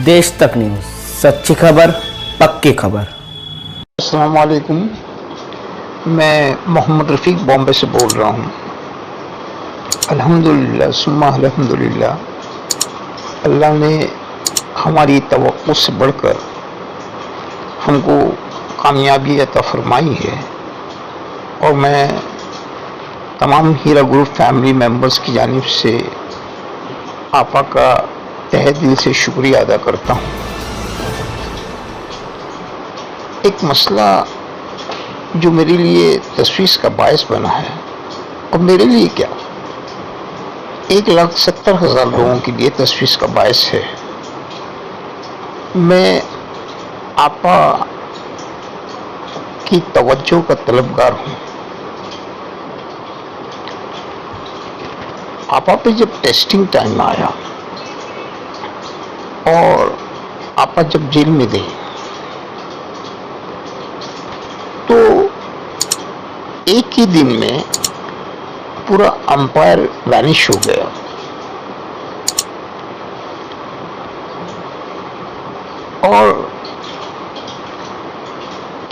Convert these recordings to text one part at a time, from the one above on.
देश तक न्यूज़, सच्ची खबर पक्की खबर। अस्सलाम वालेकुम। मैं मोहम्मद रफ़ीक बॉम्बे से बोल रहा हूँ। अल्हम्दुलिल्लाह सुम्मा अल्हम्दुलिल्लाह, अल्लाह ने हमारी तवक्कुल से बढ़कर हमको कामयाबी अता फरमाई है और मैं तमाम हीरा ग्रुप फैमिली मेंबर्स की जानिब से आपा का तहे दिल से शुक्रिया अदा करता हूँ। एक मसला जो मेरे लिए तशवीश का बायस बना है, और मेरे लिए क्या 1,70,000 लोगों के लिए तशवीश का बायस है। मैं आपा की तवज्जो का तलबगार हूँ। आपा पे जब टेस्टिंग टाइम आया और आपा जब जेल में गई तो एक ही दिन में पूरा अंपायर वैनिश हो गया और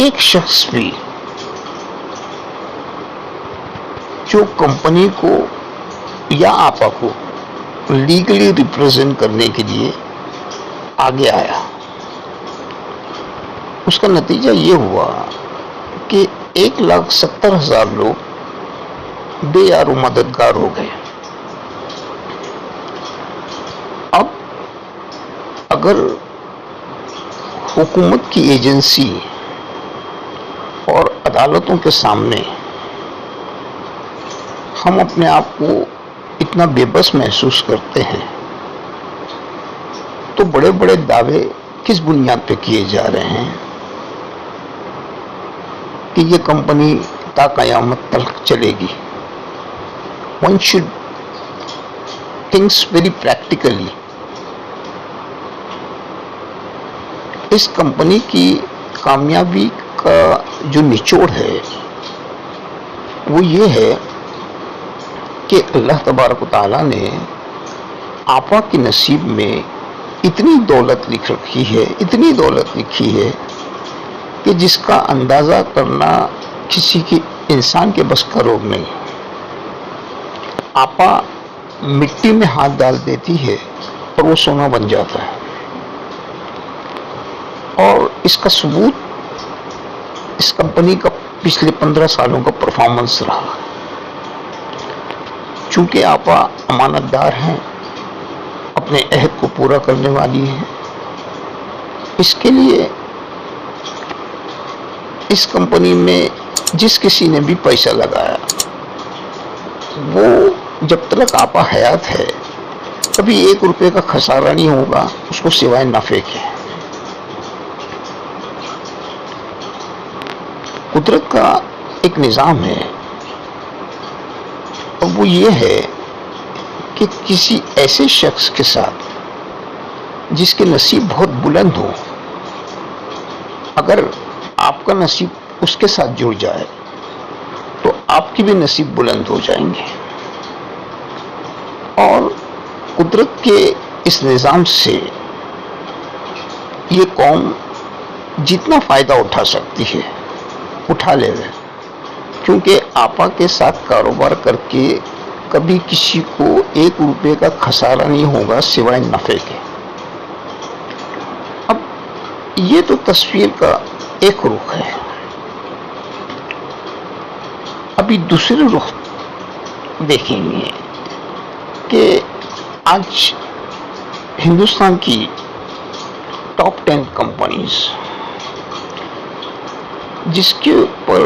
एक शख्स भी जो कंपनी को या आपा को लीगली रिप्रेजेंट करने के लिए आगे आया, उसका नतीजा ये हुआ कि 1,70,000 लोग बेयारो मददगार हो गए। अब अगर हुकूमत की एजेंसी और अदालतों के सामने हम अपने आप को इतना बेबस महसूस करते हैं तो बड़े बड़े दावे किस बुनियाद पे किए जा रहे हैं कि ये कंपनी ता क़यामत तक चलेगी। One should thinks very practically. इस कंपनी की कामयाबी का जो निचोड़ है वो ये है कि अल्लाह तबारक व तआला ने आपा के नसीब में इतनी दौलत लिख रखी है, इतनी दौलत लिखी है कि जिसका अंदाज़ा करना किसी के इंसान के बस का रोग नहीं। आपा मिट्टी में हाथ डाल देती है और वो सोना बन जाता है, और इसका सबूत इस कंपनी का पिछले 15 सालों का परफॉर्मेंस रहा। चूंकि आपा अमानतदार हैं, अपने अहद को पूरा करने वाली हैं, इसके लिए इस कंपनी में जिस किसी ने भी पैसा लगाया वो जब तक आपा हयात है कभी 1 रुपये का खसारा नहीं होगा उसको सिवाय नफे के। कुदरत का एक निज़ाम है और वो ये है कि किसी ऐसे शख्स के साथ जिसके नसीब बहुत बुलंद हो, अगर आपका नसीब उसके साथ जुड़ जाए तो आपकी भी नसीब बुलंद हो जाएंगे। और कुदरत के इस निज़ाम से ये कौम जितना फ़ायदा उठा सकती है उठा ले, क्योंकि आपा के साथ कारोबार करके कभी किसी को 1 रुपये का खसारा नहीं होगा सिवाय नफ़े के। अब ये तो तस्वीर का एक रुख है। अभी दूसरे रुख देखेंगे कि आज हिंदुस्तान की टॉप 10 कंपनीज जिसके ऊपर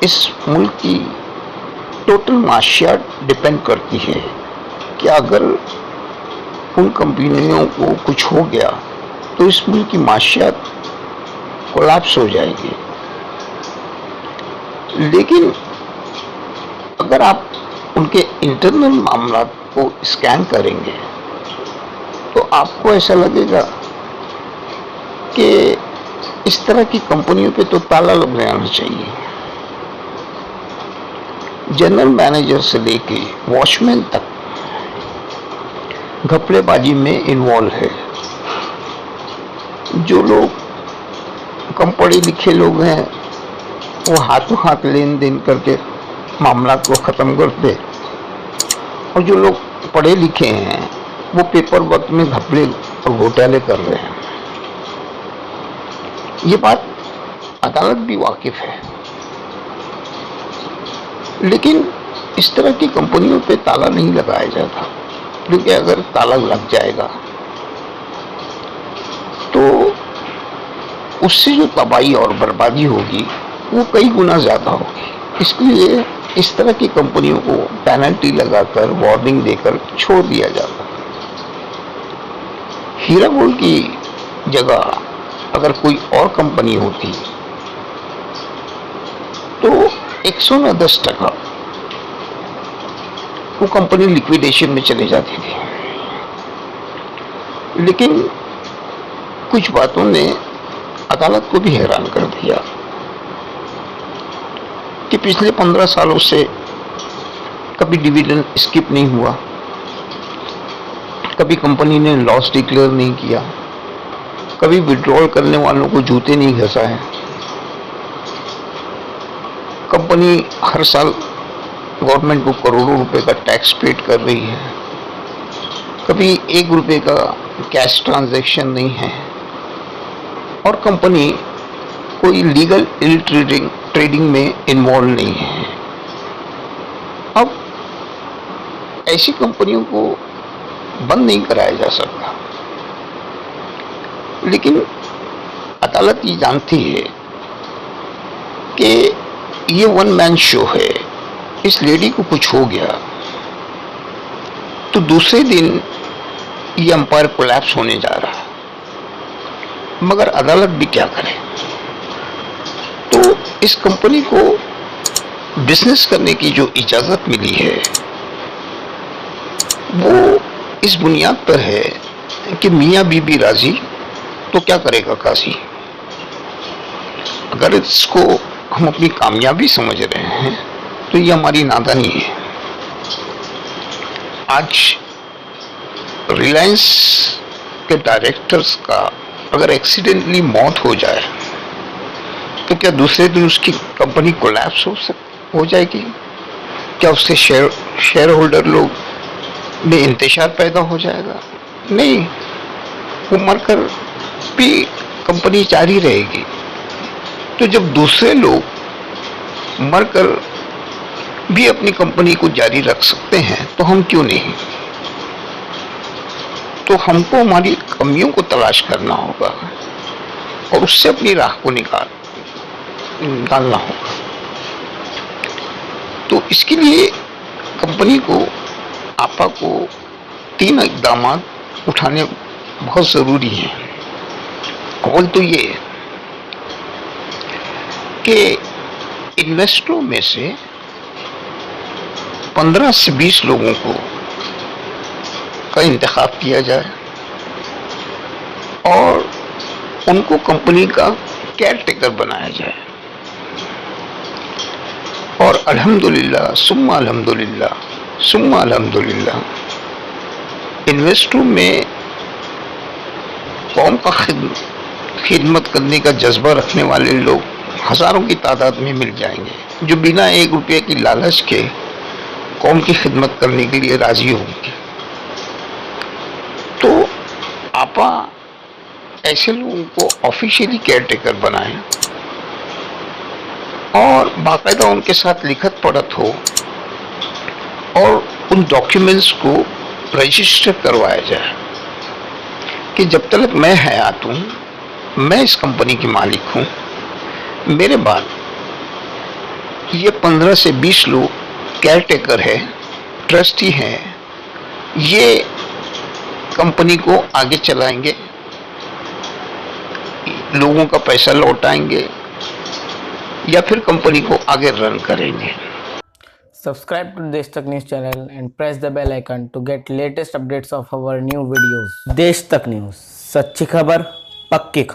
इस मुल्क की टोटल माशियात डिपेंड करती है कि अगर उन कंपनियों को कुछ हो गया तो इस मुल्क की माशियात कोलैप्स हो जाएगी। लेकिन अगर आप उनके इंटरनल मामला को स्कैन करेंगे तो आपको ऐसा लगेगा कि इस तरह की कंपनियों पे तो ताला लग जाना चाहिए। जनरल मैनेजर से लेके वॉचमैन तक घपलेबाजी में इन्वॉल्व है। जो लोग कम पढ़े लिखे लोग हैं वो हाथों हाथ लेन देन करके मामला को ख़त्म करते, और जो लोग पढ़े लिखे हैं वो पेपर वर्क में घपले और घोटाले कर रहे हैं। ये बात अदालत भी वाकिफ है, लेकिन इस तरह की कंपनियों पे ताला नहीं लगाया जाता, क्योंकि अगर ताला लग जाएगा तो उससे जो तबाही और बर्बादी होगी वो कई गुना ज़्यादा होगी। इसलिए इस तरह की कंपनियों को पेनल्टी लगाकर, वार्निंग देकर छोड़ दिया जाता। हीरा गोल्ड की जगह अगर कोई और कंपनी होती तो 110% वो कंपनी लिक्विडेशन में चली जाती थी। लेकिन कुछ बातों ने अदालत को भी हैरान कर दिया कि पिछले 15 सालों से कभी डिविडेंड स्किप नहीं हुआ, कभी कंपनी ने लॉस डिक्लेयर नहीं किया, कभी विड्रॉल करने वालों को जूते नहीं घसा है। कंपनी हर साल गवर्नमेंट को करोड़ों रुपए का टैक्स पेड कर रही है, कभी 1 रुपए का कैश ट्रांजैक्शन नहीं है, और कंपनी कोई लीगल इल ट्रेडिंग में इन्वॉल्व नहीं है। अब ऐसी कंपनियों को बंद नहीं कराया जा सकता, लेकिन अदालत ये जानती है कि ये वन मैन शो है, इस लेडी को कुछ हो गया तो दूसरे दिन ये अंपायर कोलैप्स होने जा रहा है। मगर अदालत भी क्या करे, तो इस कंपनी को बिजनेस करने की जो इजाजत मिली है वो इस बुनियाद पर है कि मियाँ बीबी राजी तो क्या करेगा काजी। अगर इसको हम अपनी कामयाबी समझ रहे हैं तो ये हमारी नादानी है। आज रिलायंस के डायरेक्टर्स का अगर एक्सीडेंटली मौत हो जाए तो क्या दूसरे दिन उसकी कंपनी कोलैप्स हो जाएगी? क्या उससे शेयर होल्डर लोग में इंतशार पैदा हो जाएगा? नहीं, वो मरकर भी कंपनी जारी रहेगी। तो जब दूसरे लोग मरकर भी अपनी कंपनी को जारी रख सकते हैं तो हम क्यों नहीं? तो हमको हमारी कमियों को तलाश करना होगा और उससे अपनी राह को निकालना होगा। तो इसके लिए कंपनी को, आपा को 3 इकदाम उठाने बहुत ज़रूरी हैं। अव्वल तो ये कि इन्वेस्टरों में से 15 से 20 लोगों का इंतखाब किया जाए और उनको कंपनी का केयर टेकर बनाया जाए। और अल्हम्दुलिल्लाह सुम्मा अल्हम्दुलिल्लाह इन्वेस्टरों में कौम का खिदमत करने का जज्बा रखने वाले लोग हजारों की तादाद में मिल जाएंगे, जो बिना 1 रुपये की लालच के कौम की खिदमत करने के लिए राजी होंगे। तो आपा ऐसे लोगों को ऑफिशियली केयर टेकर बनाएं और बाकायदा उनके साथ लिखत पढ़त हो और उन डॉक्यूमेंट्स को रजिस्टर करवाया जाए कि जब तक मैं हयात हूँ, मैं इस कंपनी की मालिक हूँ, मेरे बाद ये 15 से 20 लोग केयर टेकर है, ट्रस्टी हैं, ये कंपनी को आगे चलाएंगे, लोगों का पैसा लौटाएंगे या फिर कंपनी को आगे रन करेंगे। Subscribe to देश तक news channel and press the bell icon to get latest updates of our new videos। देश तक न्यूज़, सच्ची खबर, पक्की खबर।